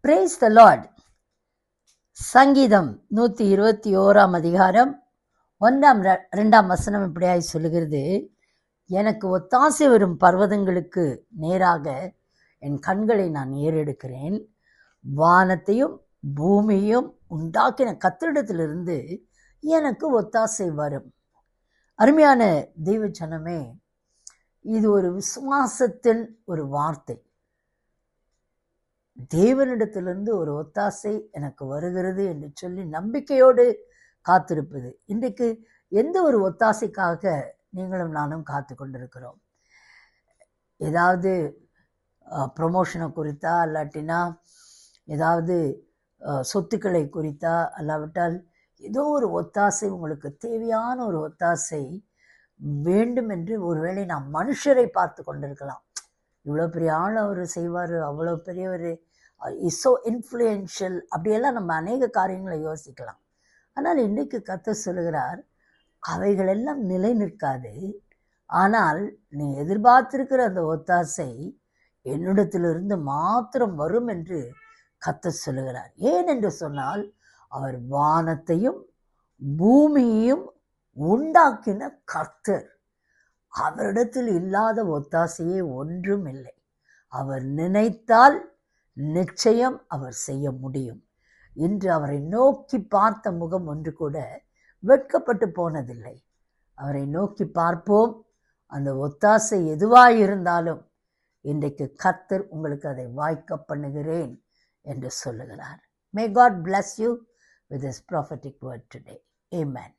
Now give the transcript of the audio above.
Brace த Lord. சங்கீதம் 121 அதிகாரம் 1-2 வசனம் இப்படியாய் சொல்லுகிறது, எனக்கு ஒத்தாசை வரும் பர்வதங்களுக்கு நேராக என் கண்களை நான் ஏறெடுக்கிறேன். வானத்தையும் பூமியையும் உண்டாக்கின கர்த்தரிடத்திலிருந்து எனக்கு ஒத்தாசை வரும். அருமையான தெய்வ ஜனமே, இது ஒரு விசுவாசத்தின் ஒரு வார்த்தை. தேவனிடத்திலிருந்து ஒரு ஒத்தாசை எனக்கு வருகிறது என்று சொல்லி நம்பிக்கையோடு காத்திருப்பது. இன்றைக்கு எந்த ஒரு ஒத்தாசைக்காக நீங்களும் நானும் காத்து கொண்டிருக்கிறோம்? ஏதாவது ப்ரொமோஷனை குறித்தா, இல்லாட்டினா ஏதாவது சொத்துக்களை குறித்தா, அல்லாவிட்டால் ஏதோ ஒரு ஒத்தாசை, உங்களுக்கு தேவையான ஒரு ஒத்தாசை வேண்டும் என்று ஒருவேளை நாம் மனுஷரை பார்த்து கொண்டிருக்கலாம். இவ்வளோ பெரிய ஆள் அவர் செய்வார், அவ்வளோ பெரியவர், இஸ் ஸோ இன்ஃப்ளூயன்ஷியல், அப்படியெல்லாம் நம்ம அநேக காரியங்களை யோசிக்கலாம். ஆனால் இன்றைக்கு கர்த்தர் சொல்லுகிறார், அவைகளெல்லாம் நிலை நிற்காது. ஆனால் நீ எதிர்பார்த்திருக்கிற அந்த ஒத்தாசை என்னிடத்திலிருந்து மாத்திரம் வரும் என்று கர்த்தர் சொல்லுகிறார். ஏன் என்று சொன்னால், அவர் வானத்தையும் பூமியையும் உண்டாக்கின கர்த்தர். அவரிடத்தில் இல்லாத ஒத்தாசையே ஒன்றும் இல்லை. அவர் நினைத்தால் நிச்சயம் அவர் செய்ய முடியும். இன்று அவரை நோக்கி பார்த்த முகம் ஒன்று கூட வெட்கப்பட்டு போனதில்லை. அவரை நோக்கி பார்ப்போம். அந்த ஒத்தாசை எதுவாயிருந்தாலும் இன்றைக்கு கர்த்தர் உங்களுக்கு அதை வாய்க்க பண்ணுகிறேன் என்று சொல்லுகிறார். May God bless you with His prophetic word today. Amen.